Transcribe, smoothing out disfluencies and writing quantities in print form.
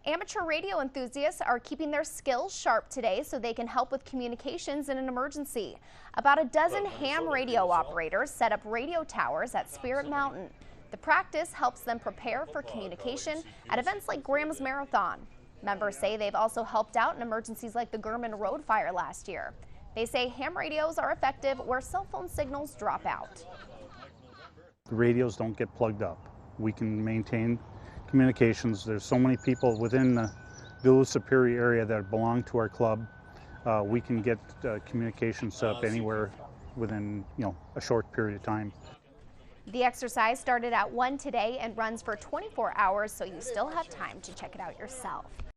Amateur radio enthusiasts are keeping their skills sharp today so they can help with communications in an emergency. About a dozen ham radio operators set up radio towers at Spirit Mountain. The practice helps them prepare for communication at events like Grandma's Marathon. Members say they've also helped out in emergencies like the German Road fire last year. They say ham radios are effective where cell phone signals drop out. The radios don't get plugged up. We can maintain communications. There's so many people within the Duluth Superior area that belong to our club. We can get communication set up anywhere within a short period of time. The exercise started at 1 today and runs for 24 hours, so you still have time to check it out yourself.